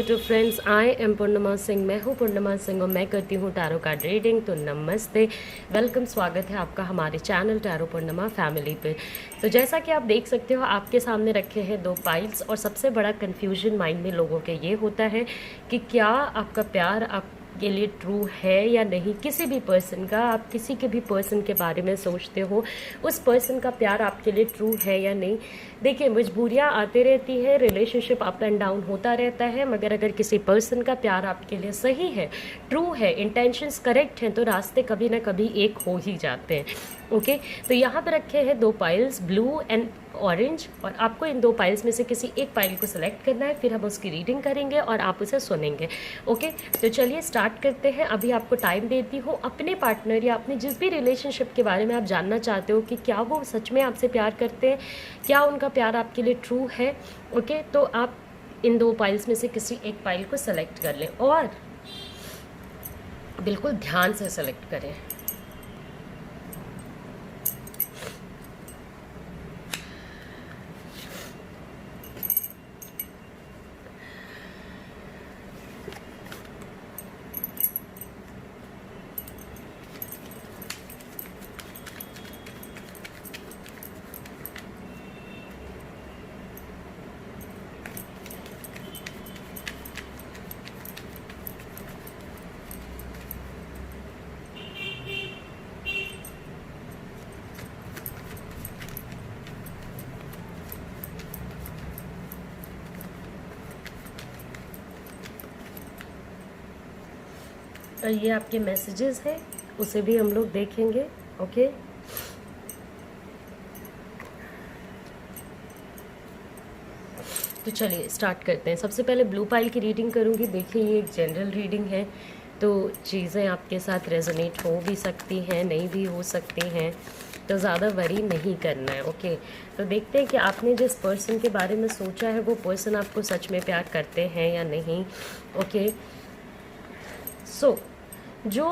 YouTube friends, I am पूर्णिमा सिंह। मैं हूँ पूर्णिमा सिंह और मैं करती हूँ टैरो कार्ड रीडिंग। तो नमस्ते, वेलकम, स्वागत है आपका हमारे चैनल टैरो पूर्णिमा फैमिली पे। तो जैसा कि आप देख सकते हो, आपके सामने रखे हैं दो पाइल्स और सबसे बड़ा कन्फ्यूजन माइंड में लोगों के ये होता है कि क्या आपका प्यार आपके लिए ट्रू है या नहीं। किसी भी पर्सन का, आप किसी के भी पर्सन के बारे में सोचते हो, उस पर्सन का प्यार आपके लिए ट्रू है या नहीं। देखिए, मजबूरियाँ आती रहती है, रिलेशनशिप अप एंड डाउन होता रहता है, मगर अगर किसी पर्सन का प्यार आपके लिए सही है, ट्रू है, इंटेंशंस करेक्ट हैं, तो रास्ते कभी ना कभी एक हो ही जाते हैं। ओके, तो यहाँ पे रखे हैं दो पाइल्स, ब्लू एंड ऑरेंज, और आपको इन दो पाइल्स में से किसी एक पाइल को सिलेक्ट करना है। फिर हम उसकी रीडिंग करेंगे और आप उसे सुनेंगे। ओके, तो चलिए स्टार्ट करते हैं। अभी आपको टाइम देती हूँ, अपने पार्टनर या अपने जिस भी रिलेशनशिप के बारे में आप जानना चाहते हो कि क्या वो सच में आपसे प्यार करते हैं, क्या उनका प्यार आपके लिए ट्रू है। ओके, तो आप इन दो पाइल्स में से किसी एक पाइल को सेलेक्ट कर लें और बिल्कुल ध्यान से सेलेक्ट करें। और ये आपके मैसेजेस हैं, उसे भी हम लोग देखेंगे। ओके, तो चलिए स्टार्ट करते हैं। सबसे पहले ब्लू पाइल की रीडिंग करूंगी। देखिए, ये एक जनरल रीडिंग है, तो चीज़ें आपके साथ रेजोनेट हो भी सकती हैं, नहीं भी हो सकती हैं, तो ज़्यादा वरी नहीं करना है। ओके, तो देखते हैं कि आपने जिस पर्सन के बारे में सोचा है वो पर्सन आपको सच में प्यार करते हैं या नहीं। ओके, सो जो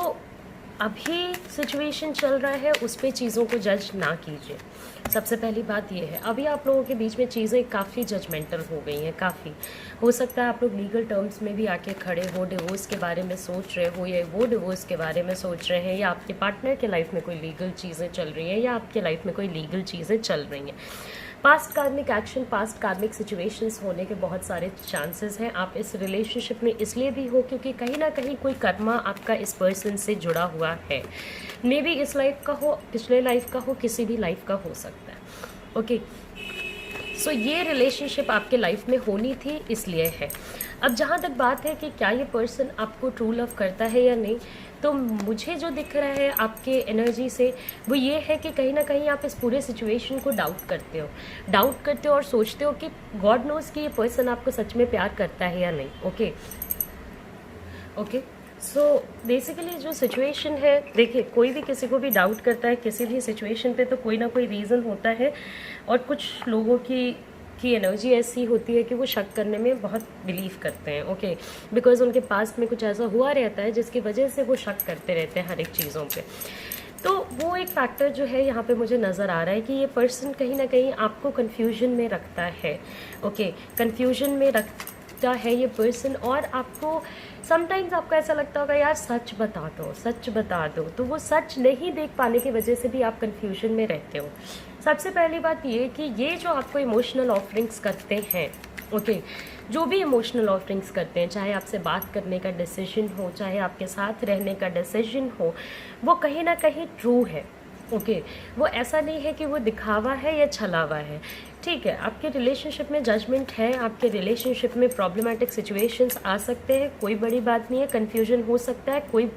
अभी सिचुएशन चल रहा है उस पे चीज़ों को जज ना कीजिए। सबसे पहली बात ये है, अभी आप लोगों के बीच में चीज़ें काफ़ी जजमेंटल हो गई हैं। काफ़ी हो सकता है आप लोग लीगल टर्म्स में भी आके खड़े हो, डिवोर्स के बारे में सोच रहे हो, या वो डिवोर्स के बारे में सोच रहे हैं, या आपके पार्टनर के लाइफ में कोई लीगल चीज़ें चल रही हैं, या आपके लाइफ में कोई लीगल चीज़ें चल रही हैं। पास्ट कार्मिक एक्शन, पास्ट कार्मिक सिचुएशंस होने के बहुत सारे चांसेस हैं। आप इस रिलेशनशिप में इसलिए भी हो क्योंकि कहीं ना कहीं कोई कर्मा आपका इस पर्सन से जुड़ा हुआ है। मे बी इस लाइफ का हो, पिछले लाइफ का हो, किसी भी लाइफ का हो सकता है। ओके, सो ये रिलेशनशिप आपके लाइफ में होनी थी, इसलिए है। अब जहाँ तक बात है कि क्या ये पर्सन आपको ट्रू लव करता है या नहीं, तो मुझे जो दिख रहा है आपके एनर्जी से वो ये है कि कहीं ना कहीं आप इस पूरे सिचुएशन को डाउट करते हो और सोचते हो कि गॉड नोज कि ये पर्सन आपको सच में प्यार करता है या नहीं। ओके, सो बेसिकली जो सिचुएशन है, देखिए, कोई भी किसी को भी डाउट करता है किसी भी सिचुएशन पे, तो कोई ना कोई रीज़न होता है। और कुछ लोगों की एनर्जी ऐसी होती है कि वो शक करने में बहुत बिलीव करते हैं। ओके, बिकॉज उनके पास्ट में कुछ ऐसा हुआ रहता है जिसकी वजह से वो शक करते रहते हैं हर एक चीज़ों पे। तो वो एक फैक्टर जो है यहाँ पे मुझे नज़र आ रहा है कि ये पर्सन कहीं ना कहीं आपको कन्फ्यूजन में रखता है। ओके, कन्फ्यूजन में रखता है ये पर्सन, और आपको समटाइम्स आपको ऐसा लगता होगा यार सच बता दो, तो वो सच नहीं देख पाने की वजह से भी आप कन्फ्यूजन में रहते हो। सबसे पहली बात ये कि ये जो आपको इमोशनल ऑफरिंग्स करते हैं, ओके, जो भी इमोशनल ऑफरिंग्स करते हैं, चाहे आपसे बात करने का डिसीजन हो, चाहे आपके साथ रहने का डिसीजन हो, वो कहीं ना कहीं ट्रू है। ओके, वो ऐसा नहीं है कि वो दिखावा है या छलावा है। ठीक है, आपके रिलेशनशिप में जजमेंट है, आपके रिलेशनशिप में प्रॉब्लमेटिक सिचुएशंस आ सकते हैं, कोई बड़ी बात नहीं है, कन्फ्यूजन हो सकता है, कोई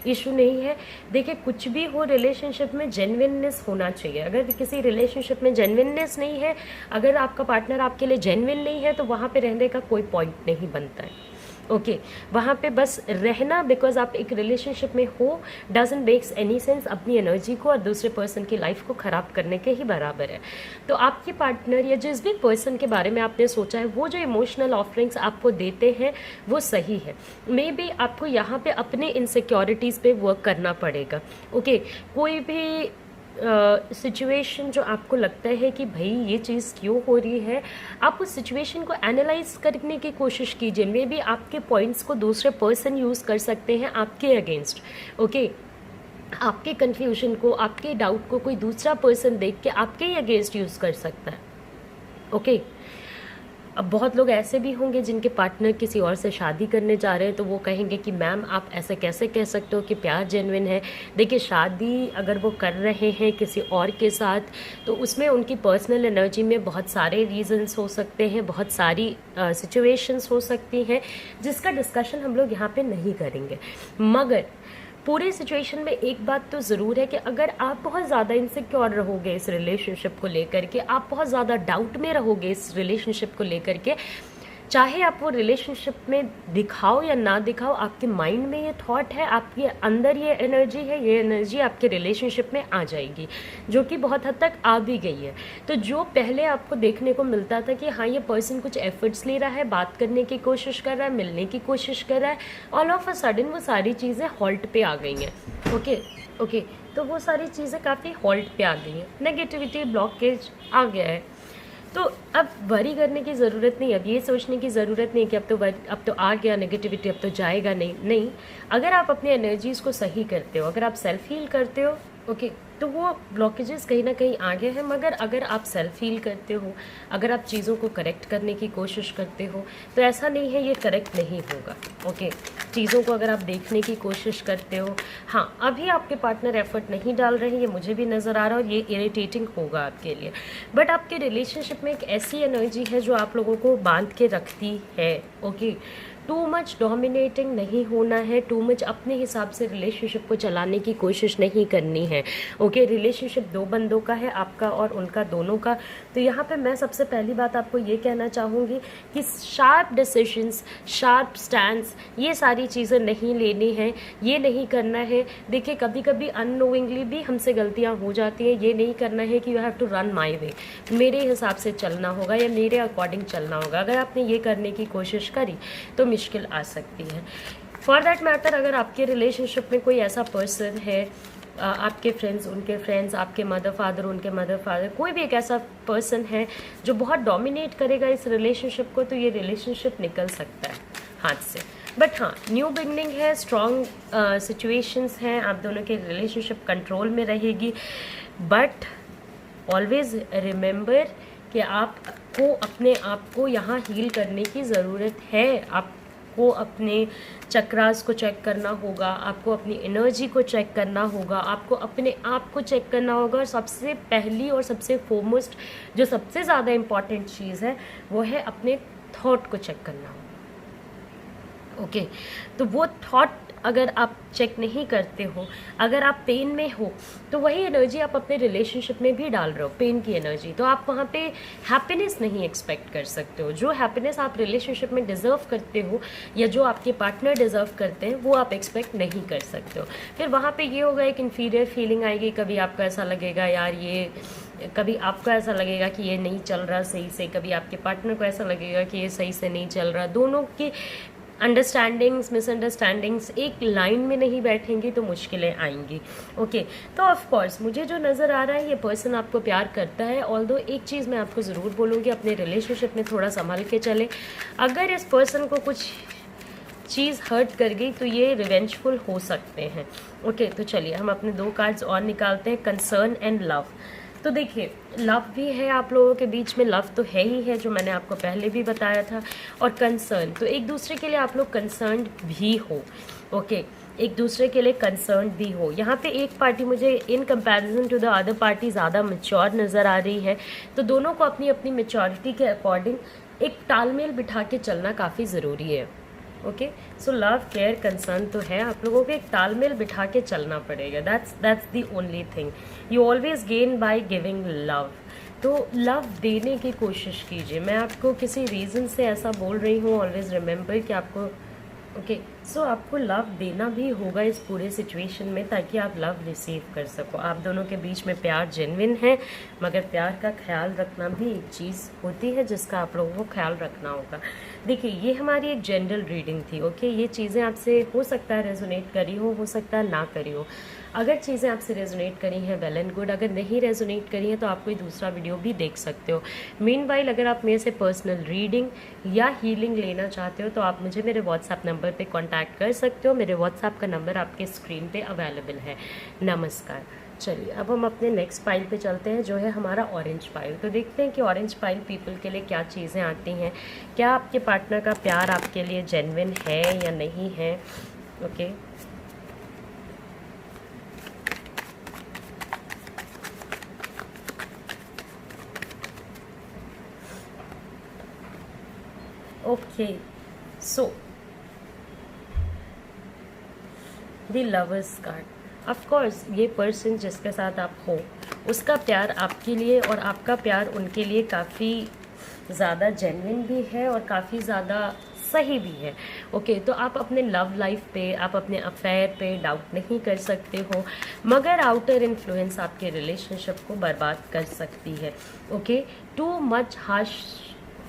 इशू नहीं है। देखिए, कुछ भी हो रिलेशनशिप में जेन्युइननेस होना चाहिए। अगर किसी रिलेशनशिप में जेन्युइननेस नहीं है, अगर आपका पार्टनर आपके लिए जेन्युइन नहीं है, तो वहाँ पे रहने का कोई पॉइंट नहीं बनता है। ओके, वहाँ पे बस रहना बिकॉज आप एक रिलेशनशिप में हो डजंट मेक्स एनी सेंस। अपनी एनर्जी को और दूसरे पर्सन की लाइफ को ख़राब करने के ही बराबर है। तो आपके पार्टनर या जिस भी पर्सन के बारे में आपने सोचा है, वो जो इमोशनल ऑफरिंग्स आपको देते हैं वो सही है। मे बी आपको यहाँ पे अपने इनसिक्योरिटीज़ पे वर्क करना पड़ेगा। ओके, कोई भी सिचुएशन जो आपको लगता है कि भाई ये चीज़ क्यों हो रही है, आप उस सिचुएशन को एनालाइज करने की कोशिश कीजिए। मे बी आपके पॉइंट्स को दूसरे पर्सन यूज़ कर सकते हैं आपके अगेंस्ट। ओके, आपके कन्फ्यूजन को, आपके डाउट को कोई दूसरा पर्सन देख के आपके ही अगेंस्ट यूज़ कर सकता है। ओके, अब बहुत लोग ऐसे भी होंगे जिनके पार्टनर किसी और से शादी करने जा रहे हैं, तो वो कहेंगे कि मैम आप ऐसे कैसे कह सकते हो कि प्यार जेन्युइन है। देखिए, शादी अगर वो कर रहे हैं किसी और के साथ, तो उसमें उनकी पर्सनल एनर्जी में बहुत सारे रीजंस हो सकते हैं, बहुत सारी सिचुएशंस हो सकती हैं, जिसका डिस्कशन हम लोग यहाँ पे नहीं करेंगे। मगर पूरे सिचुएशन में एक बात तो ज़रूर है कि अगर आप बहुत ज़्यादा इनसिक्योर रहोगे इस रिलेशनशिप को लेकर के, आप बहुत ज़्यादा डाउट में रहोगे इस रिलेशनशिप को लेकर के, चाहे आप वो रिलेशनशिप में दिखाओ या ना दिखाओ, आपके माइंड में ये थॉट है, आपके अंदर ये एनर्जी है, ये एनर्जी आपके रिलेशनशिप में आ जाएगी, जो कि बहुत हद तक आ भी गई है। तो जो पहले आपको देखने को मिलता था कि हाँ ये पर्सन कुछ एफर्ट्स ले रहा है, बात करने की कोशिश कर रहा है, मिलने की कोशिश कर रहा है, ऑल ऑफ अ सडन वो सारी चीज़ें हॉल्ट पे आ गई हैं। ओके, तो वो सारी चीज़ें काफ़ी हॉल्ट पे आ गई हैं, नेगेटिविटी, ब्लॉकेज आ गया है। तो अब वरी करने की ज़रूरत नहीं, अब ये सोचने की ज़रूरत नहीं कि अब तो आ गया नेगेटिविटी, अब तो जाएगा नहीं। अगर आप अपनी एनर्जीज़ को सही करते हो, अगर आप सेल्फ हील करते हो, ओके, तो वो ब्लॉकेजेस कहीं ना कहीं आगे हैं। मगर अगर आप सेल्फ हील करते हो, अगर आप चीज़ों को करेक्ट करने की कोशिश करते हो, तो ऐसा नहीं है ये करेक्ट नहीं होगा। ओके, चीज़ों को अगर आप देखने की कोशिश करते हो, हाँ अभी आपके पार्टनर एफर्ट नहीं डाल रहे हैं, ये मुझे भी नज़र आ रहा है और ये इरिटेटिंग होगा आपके लिए, बट आपके रिलेशनशिप में एक ऐसी एनर्जी है जो आप लोगों को बांध के रखती है। ओके, टू मच डोमिनेटिंग नहीं होना है, टू मच अपने हिसाब से रिलेशनशिप को चलाने की कोशिश नहीं करनी है। ओके, रिलेशनशिप दो बंदों का है, आपका और उनका, दोनों का। तो यहाँ पे मैं सबसे पहली बात आपको ये कहना चाहूँगी कि शार्प डिसीजंस, शार्प स्टैंड्स, ये सारी चीज़ें नहीं लेनी है, ये नहीं करना है। देखिए, कभी कभी अननोइंगली भी हमसे गलतियाँ हो जाती हैं। ये नहीं करना है कि you have to run my way, मेरे हिसाब से चलना होगा या मेरे अकॉर्डिंग चलना होगा। अगर आपने ये करने की कोशिश करी तो मुश्किल आ सकती है। फॉर दैट मैटर, अगर आपके रिलेशनशिप में कोई ऐसा पर्सन है, आपके फ्रेंड्स उनके फ्रेंड्स, आपके मदर फादर उनके मदर फादर, कोई भी एक ऐसा पर्सन है जो बहुत डोमिनेट करेगा इस रिलेशनशिप को, तो ये रिलेशनशिप निकल सकता है हाथ से। बट हाँ, न्यू बिगनिंग है, स्ट्रॉन्ग सिचुएशंस हैं, आप दोनों के रिलेशनशिप कंट्रोल में रहेगी। बट ऑलवेज रिमेंबर कि आपको अपने आप को यहाँ हील करने की ज़रूरत है। आपको अपने चक्रास को चेक करना होगा, आपको अपनी एनर्जी को चेक करना होगा, आपको अपने आप को चेक करना होगा। और सबसे पहली और सबसे फोरमोस्ट, जो सबसे ज़्यादा इम्पॉर्टेंट चीज़ है, वो है अपने थॉट को चेक करना होगा। ओके, तो वो थॉट अगर आप चेक नहीं करते हो, अगर आप पेन में हो, तो वही एनर्जी आप अपने रिलेशनशिप में भी डाल रहे हो, पेन की एनर्जी। तो आप वहाँ पे हैप्पीनेस नहीं एक्सपेक्ट कर सकते हो। जो हैप्पीनेस आप रिलेशनशिप में डिज़र्व करते हो या जो आपके पार्टनर डिज़र्व करते हैं, वो आप एक्सपेक्ट नहीं कर सकते हो। फिर वहाँ पे ये होगा, एक इन्फीरियर फीलिंग आएगी। कभी आपको ऐसा लगेगा यार ये, कभी आपको ऐसा लगेगा कि ये नहीं चल रहा सही से, कभी आपके पार्टनर को ऐसा लगेगा कि ये सही से नहीं चल रहा। दोनों की अंडरस्टैंडिंग्स, मिसअंडरस्टैंडिंग्स एक लाइन में नहीं बैठेंगी तो मुश्किलें आएंगी। ओके, तो ऑफ कोर्स मुझे जो नज़र आ रहा है, ये पर्सन आपको प्यार करता है। ऑल्दो एक चीज़ मैं आपको ज़रूर बोलूँगी, अपने रिलेशनशिप में थोड़ा संभल के चले। अगर इस पर्सन को कुछ चीज़ हर्ट कर गई तो ये रिवेंजफुल हो सकते हैं। ओके, तो चलिए हम अपने दो कार्ड्स और निकालते हैं, कंसर्न एंड लव। तो देखिए, लव भी है आप लोगों के बीच में, लव तो है ही है, जो मैंने आपको पहले भी बताया था। और कंसर्न, तो एक दूसरे के लिए आप लोग कंसर्न भी हो। ओके, एक दूसरे के लिए कंसर्न भी हो। यहाँ पे एक पार्टी मुझे in comparison to the other party ज़्यादा मैच्योर नज़र आ रही है। तो दोनों को अपनी अपनी मैच्योरिटी के अकॉर्डिंग एक तालमेल बिठा के चलना काफ़ी ज़रूरी है। Okay, so love, care, concern तो है, आप लोगों को एक तालमेल बिठा के चलना पड़ेगा। That's the only thing. You always gain by giving love. तो लव देने की कोशिश कीजिए। मैं आपको किसी रीज़न से ऐसा बोल रही हूँ, ऑलवेज रिमेंबर कि आपको सो आपको लव देना भी होगा इस पूरे सिचुएशन में, ताकि आप लव रिसीव कर सको। आप दोनों के बीच में प्यार जेन्युइन है, मगर प्यार का ख्याल रखना भी एक चीज़ होती है जिसका आप लोगों को ख्याल रखना होगा। देखिए, ये हमारी एक जनरल रीडिंग थी। ओके, ये चीज़ें आपसे हो सकता है रेजोनेट करी हो सकता है ना करी हो। अगर चीज़ें आपसे रेजोनेट करी हैं वेल एंड गुड, अगर नहीं रेजोनेट करी हैं तो आप कोई दूसरा वीडियो भी देख सकते हो। मीनवाइल अगर आप मेरे से पर्सनल रीडिंग या हीलिंग लेना चाहते हो तो आप मुझे मेरे व्हाट्सएप नंबर पे कांटेक्ट कर सकते हो। मेरे व्हाट्सएप का नंबर आपके स्क्रीन पे अवेलेबल है। नमस्कार। चलिए अब हम अपने नेक्स्ट फाइल पे चलते हैं, जो है हमारा ऑरेंज फाइल। तो देखते हैं कि ऑरेंज फाइल पीपल के लिए क्या चीज़ें आती हैं। क्या आपके पार्टनर का प्यार आपके लिए जेन्युइन है या नहीं है। Okay okay so the lovers card. Of course ये पर्सन जिसके साथ आप हो उसका प्यार आपके लिए और आपका प्यार उनके लिए काफ़ी ज़्यादा जेन्युइन भी है और काफ़ी ज़्यादा सही भी है। ओके तो आप अपने लव लाइफ पे, आप अपने अफेयर पे डाउट नहीं कर सकते हो, मगर आउटर इन्फ्लुएंस आपके रिलेशनशिप को बर्बाद कर सकती है। ओके टू मच हार्श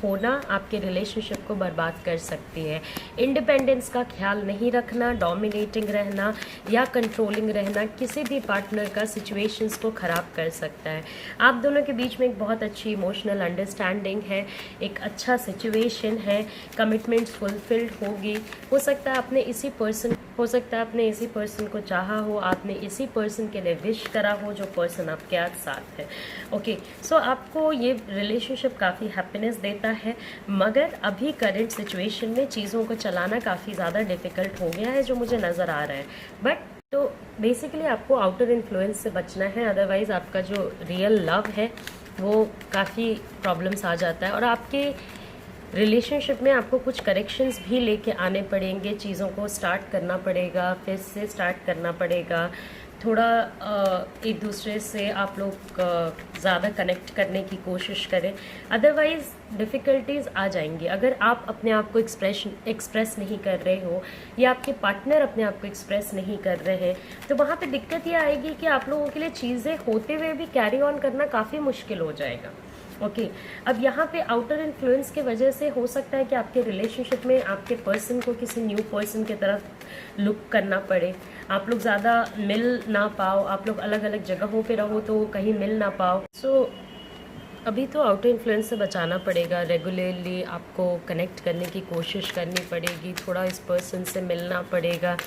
होना आपके रिलेशनशिप को बर्बाद कर सकती है। इंडिपेंडेंस का ख्याल नहीं रखना, डोमिनेटिंग रहना या कंट्रोलिंग रहना किसी भी पार्टनर का सिचुएशंस को ख़राब कर सकता है। आप दोनों के बीच में एक बहुत अच्छी इमोशनल अंडरस्टैंडिंग है, एक अच्छा सिचुएशन है, कमिटमेंट्स फुलफिल्ड होगी। हो सकता है आपने इसी पर्सन को चाहा हो, आपने इसी पर्सन के लिए विश करा हो जो पर्सन आपके साथ है। ओके सो आपको ये रिलेशनशिप काफ़ी हैप्पीनेस देता है, मगर अभी करंट सिचुएशन में चीज़ों को चलाना काफ़ी ज़्यादा डिफ़िकल्ट हो गया है जो मुझे नज़र आ रहा है। बट तो बेसिकली आपको आउटर इन्फ्लुएंस से बचना है, अदरवाइज़ आपका जो रियल लव है वो काफ़ी प्रॉब्लम्स आ जाता है और आपके रिलेशनशिप में आपको कुछ करेक्शंस भी लेके आने पड़ेंगे। चीज़ों को स्टार्ट करना पड़ेगा, फिर से स्टार्ट करना पड़ेगा। थोड़ा एक दूसरे से आप लोग ज़्यादा कनेक्ट करने की कोशिश करें, अदरवाइज़ डिफ़िकल्टीज़ आ जाएंगी। अगर आप अपने आप को एक्सप्रेस नहीं कर रहे हो या आपके पार्टनर अपने आप को एक्सप्रेस नहीं कर रहे हैं तो वहाँ पे दिक्कत ये आएगी कि आप लोगों के लिए चीज़ें होते हुए भी कैरी ऑन करना काफ़ी मुश्किल हो जाएगा। ओके अब यहाँ पे आउटर इन्फ्लुएंस के वजह से हो सकता है कि आपके रिलेशनशिप में आपके पर्सन को किसी न्यू पर्सन की तरफ लुक करना पड़े, आप लोग ज़्यादा मिल ना पाओ, आप लोग अलग अलग जगहों पे रहो तो कहीं मिल ना पाओ। सो अभी तो आउटर इन्फ्लुएंस से बचाना पड़ेगा। रेगुलरली आपको कनेक्ट करने की कोशिश करनी पड़ेगी, थोड़ा इस पर्सन से मिलना पड़ेगा।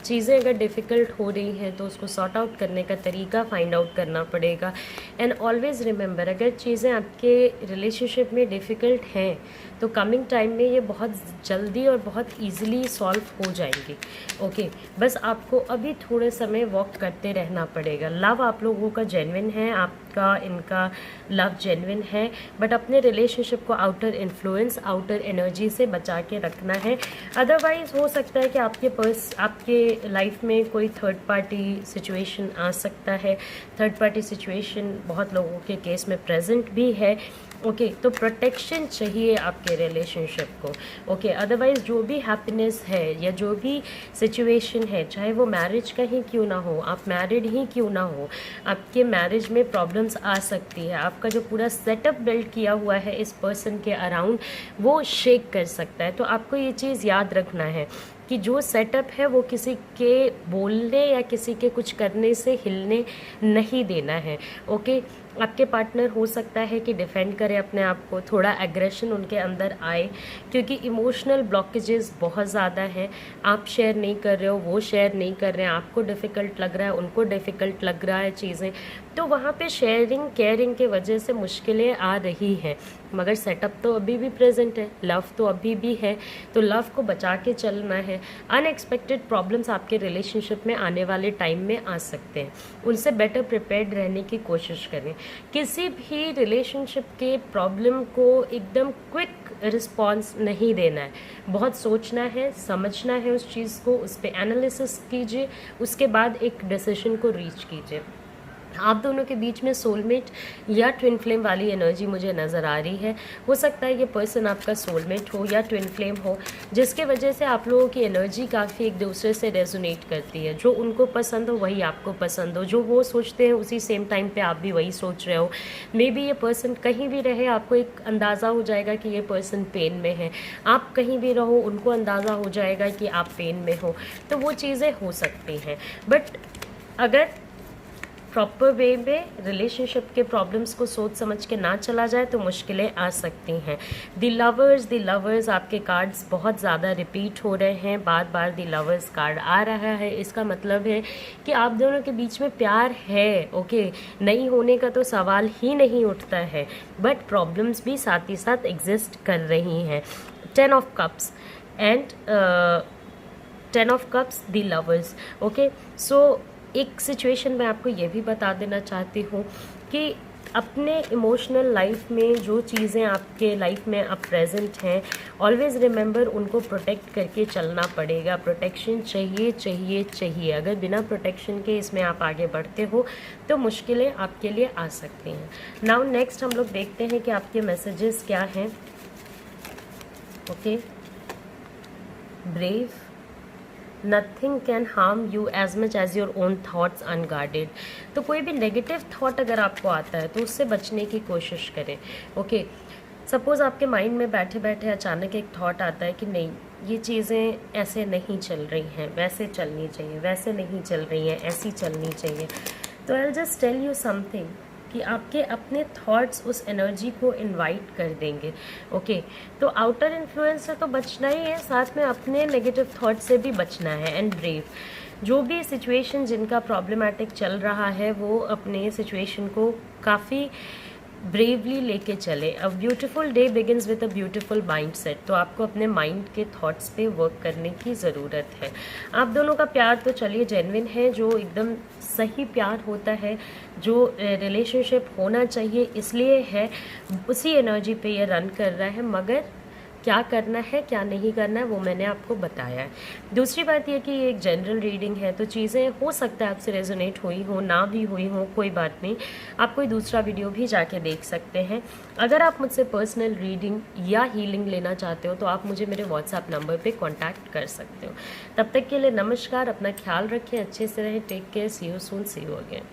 चीज़ें अगर डिफ़िकल्ट हो रही हैं तो उसको सॉर्ट आउट करने का तरीका फाइंड आउट करना पड़ेगा। एंड ऑलवेज़ रिमेंबर, अगर चीज़ें आपके रिलेशनशिप में डिफ़िकल्ट हैं तो कमिंग टाइम में ये बहुत जल्दी और बहुत ईजिली सॉल्व हो जाएंगी। ओके बस आपको अभी थोड़े समय वॉक करते रहना पड़ेगा। लव आप लोगों का जेन्युइन है, आपका इनका लव जेन्युइन है, बट अपने रिलेशनशिप को आउटर इन्फ्लुएंस, आउटर एनर्जी से बचा के रखना है। अदरवाइज़ हो सकता है कि आपके लाइफ में कोई थर्ड पार्टी सिचुएशन आ सकता है। थर्ड पार्टी सिचुएशन बहुत लोगों के केस में प्रेजेंट भी है। ओके तो प्रोटेक्शन चाहिए आपके रिलेशनशिप को। ओके अदरवाइज़ जो भी हैप्पीनेस है या जो भी सिचुएशन है, चाहे वो मैरिज का ही क्यों ना हो, आप मैरिड ही क्यों ना हो, आपके मैरिज में प्रॉब्लम्स आ सकती है। आपका जो पूरा सेटअप बिल्ड किया हुआ है इस पर्सन के अराउंड वो शेक कर सकता है। तो आपको ये चीज़ याद रखना है कि जो सेटअप है वो किसी के बोलने या किसी के कुछ करने से हिलने नहीं देना है। ओके आपके पार्टनर हो सकता है कि डिफेंड करे अपने आप को, थोड़ा एग्रेशन उनके अंदर आए क्योंकि इमोशनल ब्लॉकेजेस बहुत ज़्यादा हैं। आप शेयर नहीं कर रहे हो, वो शेयर नहीं कर रहे हैं, आपको डिफ़िकल्ट लग रहा है, उनको डिफ़िकल्ट लग रहा है चीज़ें, तो वहाँ पे शेयरिंग केयरिंग के वजह से मुश्किलें आ रही हैं। मगर सेटअप तो अभी भी प्रेजेंट है, लव तो अभी भी है, तो लव को बचा के चलना है। अनएक्सपेक्टेड प्रॉब्लम्स आपके रिलेशनशिप में आने वाले टाइम में आ सकते हैं, उनसे बेटर प्रिपेयर्ड रहने की कोशिश करें। किसी भी रिलेशनशिप के प्रॉब्लम को एकदम क्विक रिस्पॉन्स नहीं देना है, बहुत सोचना है, समझना है उस चीज़ को, उस पर एनालिसिस कीजिए, उसके बाद एक डिसीजन को रीच कीजिए। आप दोनों के बीच में सोलमेट या ट्विन फ्लेम वाली एनर्जी मुझे नज़र आ रही है। हो सकता है ये पर्सन आपका सोलमेट हो या ट्विन फ्लेम हो, जिसके वजह से आप लोगों की एनर्जी काफ़ी एक दूसरे से रेजोनेट करती है। जो उनको पसंद हो वही आपको पसंद हो, जो वो सोचते हैं उसी सेम टाइम पे आप भी वही सोच रहे हो। मे बी ये पर्सन कहीं भी रहे, आपको एक अंदाज़ा हो जाएगा कि ये पर्सन पेन में है। आप कहीं भी रहो, उनको अंदाज़ा हो जाएगा कि आप पेन में हो। तो वो चीज़ें हो सकती हैं, बट अगर प्रॉपर वे में रिलेशनशिप के प्रॉब्लम्स को सोच समझ के ना चला जाए तो मुश्किलें आ सकती हैं। द लवर्स आपके कार्ड्स बहुत ज़्यादा रिपीट हो रहे हैं, बार बार द लवर्स कार्ड आ रहा है। इसका मतलब है कि आप दोनों के बीच में प्यार है, ओके, नहीं होने का तो सवाल ही नहीं उठता है, बट प्रॉब्लम्स भी साथ ही साथ एग्जिस्ट कर रही हैं। 10 of cups and 10 of cups, the lovers, okay. So एक सिचुएशन में आपको ये भी बता देना चाहती हूँ कि अपने इमोशनल लाइफ में जो चीज़ें आपके लाइफ में अब प्रेजेंट हैं, ऑलवेज़ रिमेंबर उनको प्रोटेक्ट करके चलना पड़ेगा। प्रोटेक्शन चाहिए चाहिए चाहिए। अगर बिना प्रोटेक्शन के इसमें आप आगे बढ़ते हो तो मुश्किलें आपके लिए आ सकती हैं। नाउ नेक्स्ट हम लोग देखते हैं कि आपके मैसेजेस क्या हैं। Okay, brave, nothing can harm you as much as your own thoughts unguarded. तो कोई भी नेगेटिव थॉट अगर आपको आता है तो उससे बचने की कोशिश करें। ओके, सपोज़ आपके माइंड में बैठे बैठे अचानक एक थॉट आता है कि नहीं, ये चीज़ें ऐसे नहीं चल रही हैं, वैसे चलनी चाहिए, वैसे नहीं चल रही हैं, ऐसी चलनी चाहिए। तो I will just tell you something कि आपके अपने थॉट्स उस एनर्जी को इनवाइट कर देंगे। ओके, तो आउटर इन्फ्लुएंस से तो बचना ही है, साथ में अपने नेगेटिव थॉट से भी बचना है। एंड ब्रेव, जो भी सिचुएशन जिनका प्रॉब्लमेटिक चल रहा है वो अपने सिचुएशन को काफ़ी ब्रेवली लेके चले। A beautiful day begins with a beautiful mind set. तो आपको अपने माइंड के थॉट्स पे वर्क करने की ज़रूरत है। आप दोनों का प्यार तो चलिए जेन्युइन है, जो एकदम सही प्यार होता है, जो रिलेशनशिप होना चाहिए इसलिए है, उसी एनर्जी पे ये रन कर रहा है। मगर क्या करना है क्या नहीं करना है वो मैंने आपको बताया है। दूसरी बात यह कि ये एक जनरल रीडिंग है, तो चीज़ें हो सकता है आपसे रेजोनेट हुई हो, ना भी हुई हो, कोई बात नहीं, आप कोई दूसरा वीडियो भी जाके देख सकते हैं। अगर आप मुझसे पर्सनल रीडिंग या हीलिंग लेना चाहते हो तो आप मुझे मेरे व्हाट्सएप नंबर पे कांटेक्ट कर सकते हो। तब तक के लिए नमस्कार, अपना ख्याल रखें, अच्छे से रहें, take care, see you soon, see you again.